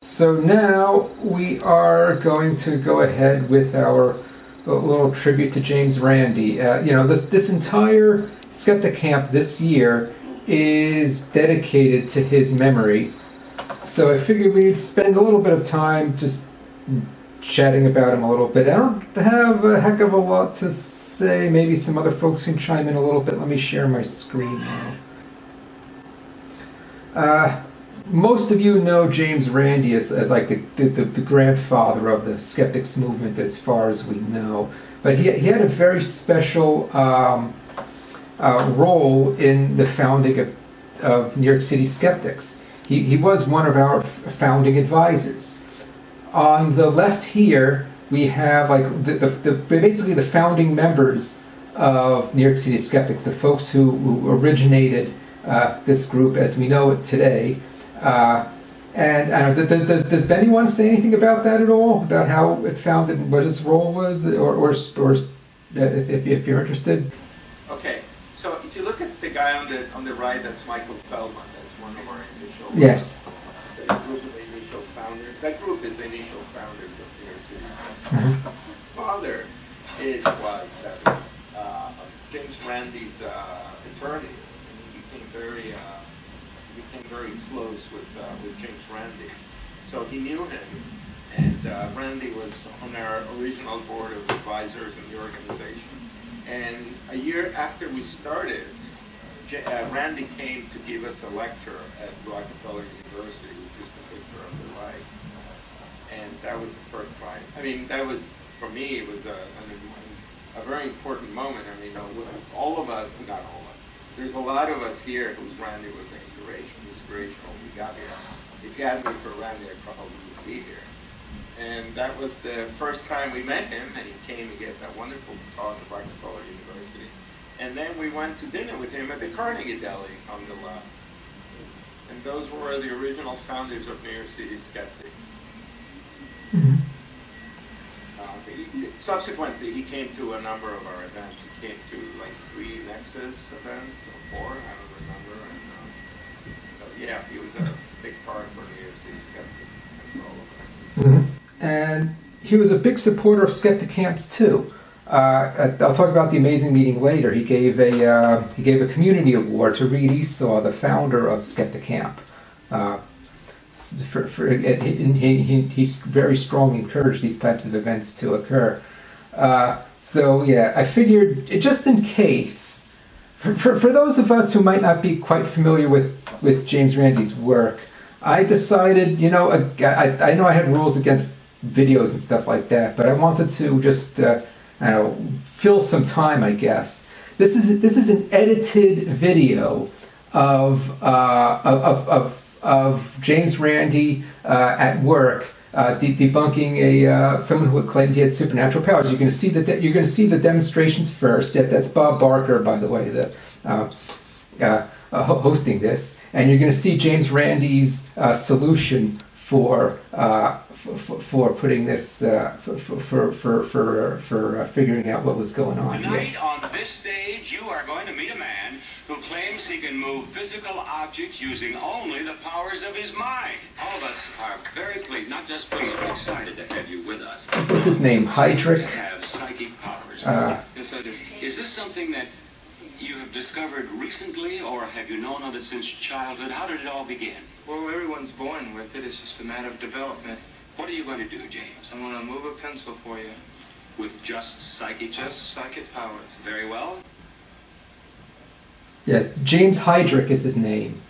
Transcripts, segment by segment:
So now we are going to go ahead with our little tribute to James Randi. This entire SkeptiCamp this year is dedicated to his memory. So I figured we'd spend a little bit of time just chatting about him a little bit. I don't have a heck of a lot to say. Maybe some other folks can chime in a little bit. Let me share my screen now. Most of you know James Randi as like the grandfather of the Skeptics movement as far as we know. But he had a very special role in the founding of New York City Skeptics. He was one of our founding advisors. On the left here, we have like basically the founding members of New York City Skeptics, the folks who originated this group as we know it today. Does Benny want to say anything about that at all? About how it founded and what his role was, or if you're interested? Okay, so if you look at the guy on the right, that's Michael Feldman. That's one of our initial. Yes. The group of the initial founders. That group is the initial founders of New York City. Mm-hmm. Father was James Randi's attorney, and he became very close with James Randi. So he knew him, and Randi was on our original board of advisors in the organization. And a year after we started, Randi came to give us a lecture at Rockefeller University, which is the picture on the right. And that was the first time. I mean, that was, for me, it was a very important moment. I mean, all of us, not all of us, there's a lot of us here whose Randi was inspirational when we got here. If you hadn't been for Randi, I probably wouldn't be here. And that was the first time we met him, and he came to give that wonderful talk at Rockefeller University. And then we went to dinner with him at the Carnegie Deli on the left. And those were the original founders of New York City Skeptics. Mm-hmm. Subsequently, he came to a number of our events. He came to like 3 Nexus events, or 4, I don't remember. And so yeah, he was a big part for New York City Skeptics and all of us. Mm-hmm. And he was a big supporter of SkeptiCamps too. I'll talk about the amazing meeting later. He gave a community award to Reed Esau, the founder of SkeptiCamp. He very strongly encouraged these types of events to occur. So yeah, I figured just in case, for those of us who might not be quite familiar with James Randi's work, I decided, I know I had rules against videos and stuff like that, but I wanted to just, fill some time, I guess. This is an edited video of James Randi at work debunking someone who claimed he had supernatural powers. You're going to see the demonstrations first. Yeah, that's Bob Barker, by the way, hosting this, and you're going to see James Randi's solution for putting this for figuring out what was going on. Tonight on this stage, you are going to meet a man who claims he can move physical objects using only the powers of his mind. All of us are very pleased, not just pleased, but excited to have you with us. What's his name? Hydric? To have psychic powers. Yes, I do. Is this something that you have discovered recently, or have you known of it since childhood? How did it all begin? Well, everyone's born with it. It's just a matter of development. What are you going to do, James? I'm going to move a pencil for you. With just psychic powers? Just psychic powers. Very well. Yeah, James Hydric is his name.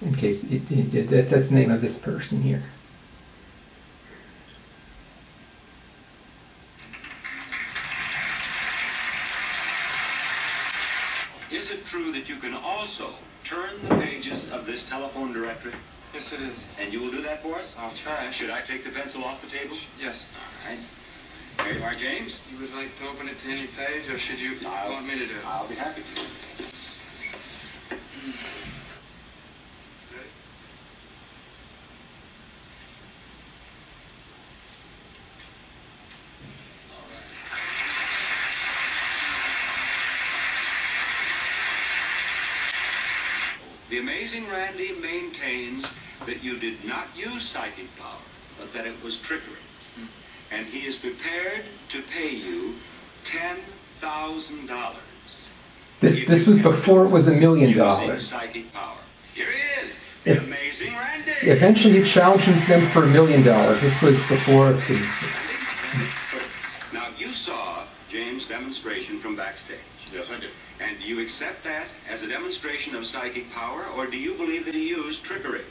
In case that's the name of this person here. Is it true that you can also turn the pages of this telephone directory? Yes, it is. And you will do that for us? I'll try. Should I take the pencil off the table? Yes. All right. There you are, James. You would like to open it to any page, or should you want me to do it? I'll be happy to. The amazing Randi maintains that you did not use psychic power, but that it was trickery. And he is prepared to pay you $10,000. This was before it was $1 million. Using psychic power. Here he is, the amazing Randi. Eventually, he challenged them for $1 million. This was before. Now, you saw James' demonstration from backstage. Yes, I did. And do you accept that as a demonstration of psychic power, or do you believe that he used trickery?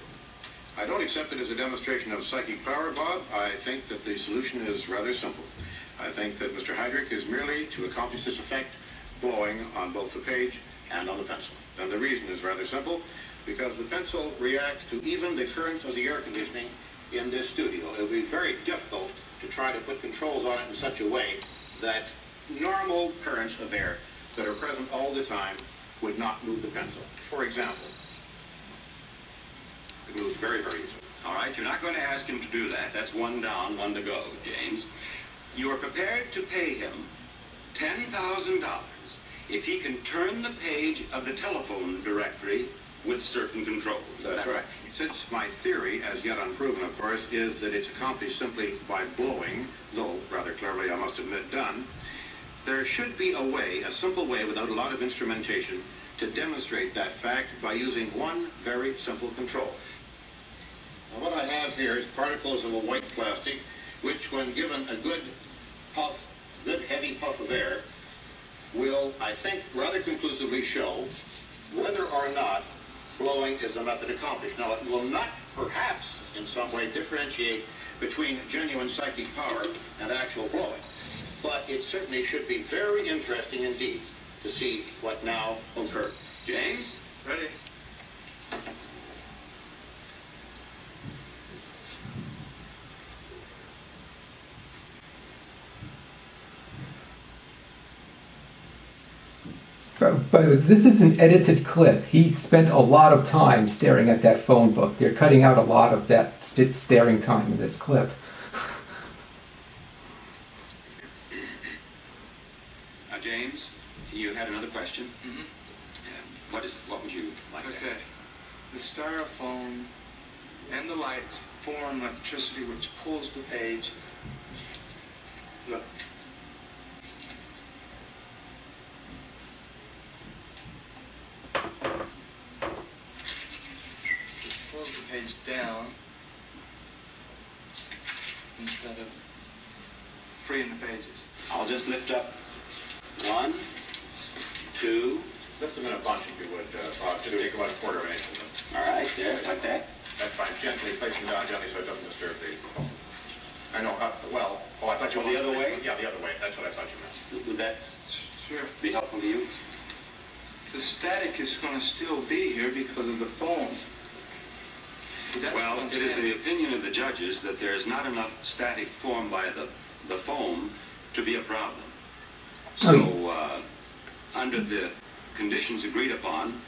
I don't accept it as a demonstration of psychic power, Bob. I think that the solution is rather simple. I think that Mr. Heydrich is merely, to accomplish this effect, blowing on both the page and on the pencil. And the reason is rather simple, because the pencil reacts to even the currents of the air conditioning in this studio. It will be very difficult to try to put controls on it in such a way that normal currents of air that are present all the time would not move the pencil. For example, it moves very, very easily. All right, you're not going to ask him to do that. That's one down, one to go, James. You are prepared to pay him $10,000 if he can turn the page of the telephone directory with certain controls. That's right. Since my theory, as yet unproven, of course, is that it's accomplished simply by blowing, though rather cleverly, I must admit, done, there should be a way, a simple way, without a lot of instrumentation, to demonstrate that fact by using one very simple control. Now, what I have here is particles of a white plastic, which, when given a good puff, good heavy puff of air, will, I think, rather conclusively show whether or not blowing is the method accomplished. Now, it will not, perhaps, in some way differentiate between genuine psychic power and actual blowing, but it certainly should be very interesting indeed to see what now occurs. James? Ready? But this is an edited clip. He spent a lot of time staring at that phone book. They're cutting out a lot of that staring time in this clip. Now, James, you had another question? Mm-hmm. What would you like to Okay. ask? The styrofoam and the lights form electricity which pulls the page. Look. Pulls the page down instead of freeing the pages. I'll just lift up 1, 2. Lift them in a bunch, if you would, Bob. Just take about a quarter of an inch of them. All right, there, like that. That's fine. Gently, place them down gently so it doesn't disturb the phone. I know, I thought you Well, the other way? Yeah, the other way. That's what I thought you meant. Would that Sure. be helpful to you? The static is going to still be here because of the foam. See, that's Well, what I'm it is saying. the opinion of the judges that there is not enough static formed by the foam to be a problem. So, under the conditions agreed upon,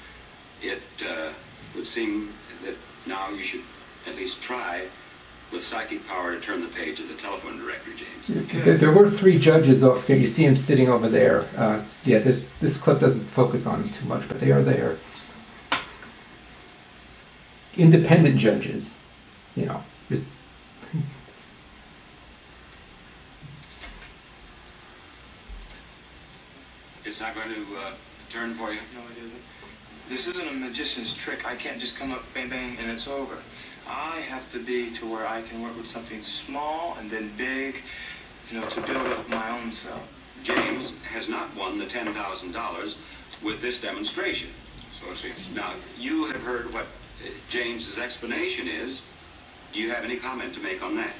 it would seem that now you should at least try with psychic power to turn the page of the telephone directory, James. There were 3 judges over here. You see him sitting over there. This clip doesn't focus on them too much, but they are there. Independent judges, you know. Just It's not going to turn for you? No, it isn't. This isn't a magician's trick. I can't just come up, bang, bang, and it's over. I have to be to where I can work with something small and then big, to build up my own self. James has not won the $10,000 with this demonstration. So it seems. Now, you have heard what James's explanation is. Do you have any comment to make on that?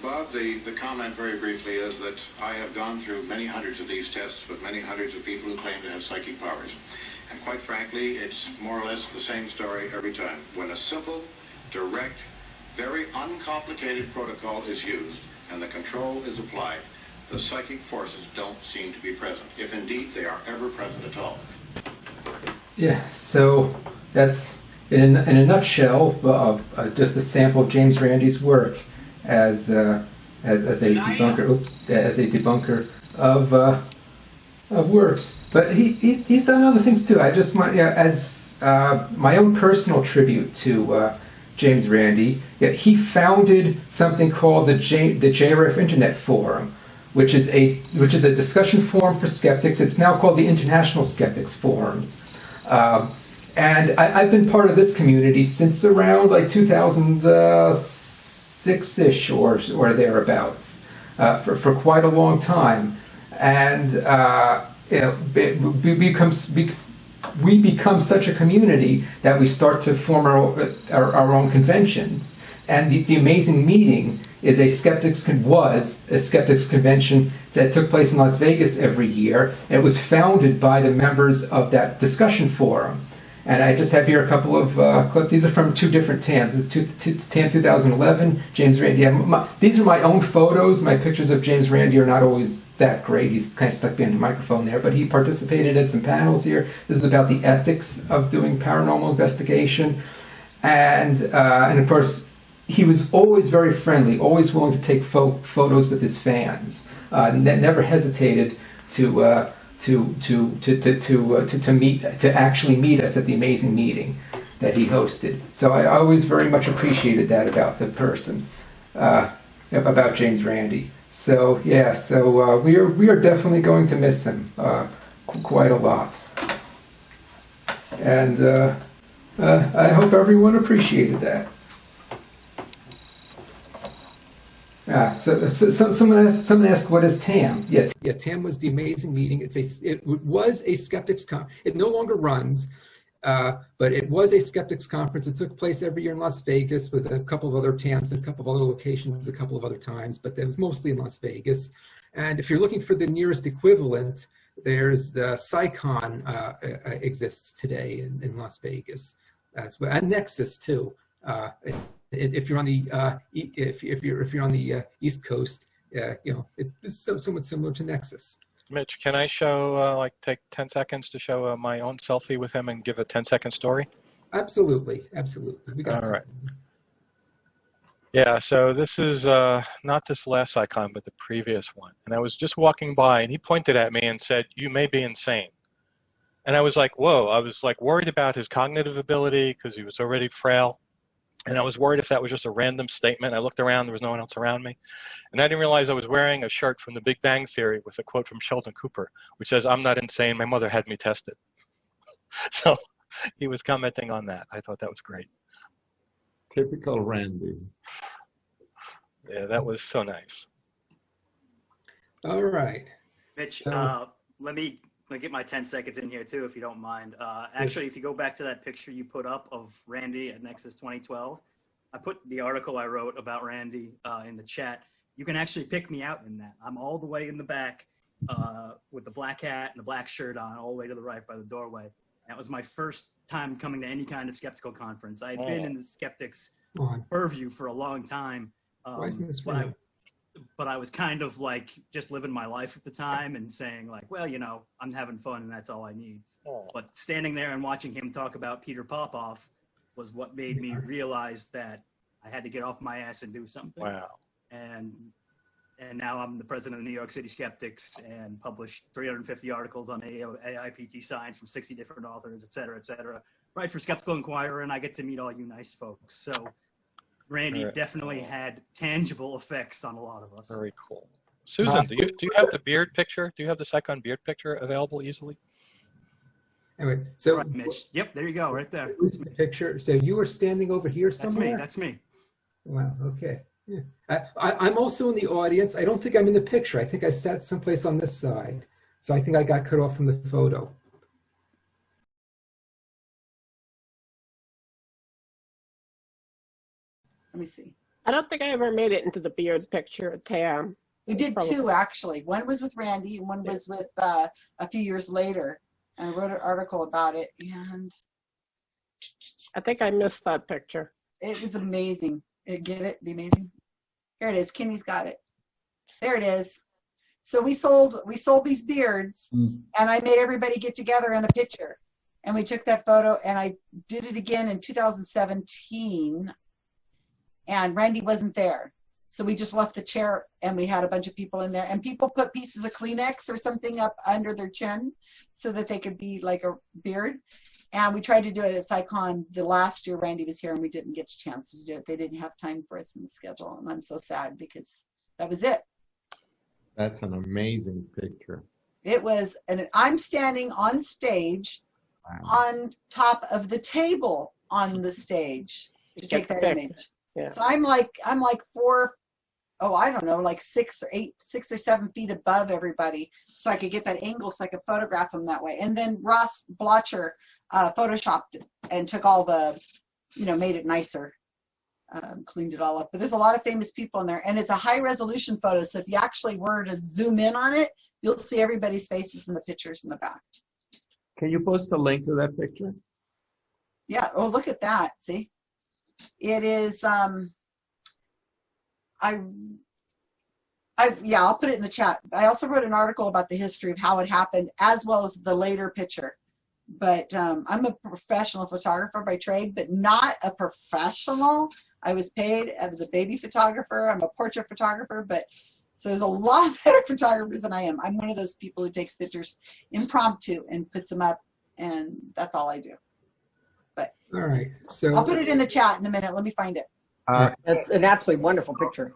Bob, the comment very briefly is that I have gone through many hundreds of these tests with many hundreds of people who claim to have psychic powers. And quite frankly, it's more or less the same story every time. When a simple, direct, very uncomplicated protocol is used and the control is applied, the psychic forces don't seem to be present, if indeed they are ever present at all. Yeah, so that's, in a nutshell, just a sample of James Randi's work as a debunker of works. But he's done other things too. I just want, as my own personal tribute to James Randi, he founded something called the JREF Internet Forum, which is a discussion forum for skeptics. It's now called the International Skeptics Forums. And I've been part of this community since around like 2006-ish or thereabouts, for quite a long time. And we become such a community that we start to form our own conventions. And the Amazing Meeting was a skeptics convention that took place in Las Vegas every year. It was founded by the members of that discussion forum. And I just have here a couple of clips. These are from two different TAMs. This is TAM 2011, James Randi. These are my own photos. My pictures of James Randi are not always that great. He's kind of stuck behind the microphone there, but he participated in some panels here. This is about the ethics of doing paranormal investigation. And of course, he was always very friendly, always willing to take photos with his fans. Never hesitated to actually meet us at the Amazing Meeting that he hosted. So I always very much appreciated that about the person, about James Randi. So yeah, we are definitely going to miss him quite a lot, and I hope everyone appreciated that. So someone asked, what is TAM? Yeah, TAM was the Amazing Meeting. It was a skeptics it no longer runs, but it was a skeptics conference. It took place every year in Las Vegas with a couple of other TAMs and a couple of other locations a couple of other times, but it was mostly in Las Vegas. And if you're looking for the nearest equivalent, there's the SciCon exists today in Las Vegas as well, and Nexus too. If you're on the if you're on the East Coast, it's somewhat similar to Nexus. Mitch, can I show take 10 seconds to show my own selfie with him and give a 10-second story? Absolutely. We got all right. Yeah, so this is not this last icon, but the previous one. And I was just walking by, and he pointed at me and said, "You may be insane." And I was like, whoa. I was like worried about his cognitive ability because he was already frail. And I was worried if that was just a random statement. I looked around, there was no one else around me. And I didn't realize I was wearing a shirt from The Big Bang Theory with a quote from Sheldon Cooper, which says, "I'm not insane, my mother had me tested." So he was commenting on that. I thought that was great. Typical Randy. Yeah, that was so nice. All right. Mitch, So, let me get my 10 seconds in here too, if you don't mind. Actually, if you go back to that picture you put up of Randi at Nexus 2012, I put the article I wrote about Randi in the chat. You can actually pick me out in that. I'm all the way in the back with the black hat and the black shirt on, all the way to the right by the doorway. That was my first time coming to any kind of skeptical conference. I had been in the skeptics purview for a long time. why isn't this right? But I was kind of like just living my life at the time and saying like, well, I'm having fun and that's all I need. But standing there and watching him talk about Peter Popoff was what made me realize that I had to get off my ass and do something. Wow. And now I'm the president of the New York City Skeptics and published 350 articles on AIPT science from 60 different authors, et cetera, write for Skeptical Inquirer, and I get to meet all you nice folks. So Randi definitely had tangible effects on a lot of us. Very cool. Susan, do you have the beard picture? Do you have the SciCon beard picture available easily? Anyway, so Right, Mitch. Yep, there you go, right there. where's the picture? So you were standing over here somewhere? That's me. Wow. Okay. Yeah. I'm also in the audience. I don't think I'm in the picture. I think I sat someplace on this side. So I think I got cut off from the photo. Let me see. I don't think I ever made it into the beard picture, Tam. We did Probably. two, actually. One was with Randi and one was with a few years later. And I wrote an article about it, and I think I missed that picture. it was amazing. Get it? The amazing. Here it is. Kenny's got it. There it is. So we sold these beards, and I made everybody get together in a picture, and we took that photo, and I did it again in 2017, and Randi wasn't there. So we just left the chair, and we had a bunch of people in there, and people put pieces of Kleenex or something up under their chin so that they could be like a beard. And we tried to do it at SciCon the last year Randy was here, and we didn't get a chance to do it. They didn't have time for us in the schedule, and I'm so sad because that was it. That's an amazing picture. It was, and I'm standing on stage on top of the table on the stage to take that image. Yeah. So I'm like 6 or 7 feet above everybody, so I could get that angle so I could photograph them that way. And then Ross Blotcher photoshopped it and took all the, made it nicer, cleaned it all up. But there's a lot of famous people in there, and it's a high resolution photo. So if you actually were to zoom in on it, you'll see everybody's faces in the pictures in the back. Can you post a link to that picture? Yeah. Oh, look at that. See, it is. I'll put it in the chat. I also wrote an article about the history of how it happened, as well as the later picture. But I'm a professional photographer by trade, but not a professional. I was paid as a baby photographer. I'm a portrait photographer, but so there's a lot better photographers than I am. I'm one of those people who takes pictures impromptu and puts them up, and that's all I do. But all right, so I'll put it in the chat in a minute. Let me find it. It's an absolutely wonderful picture.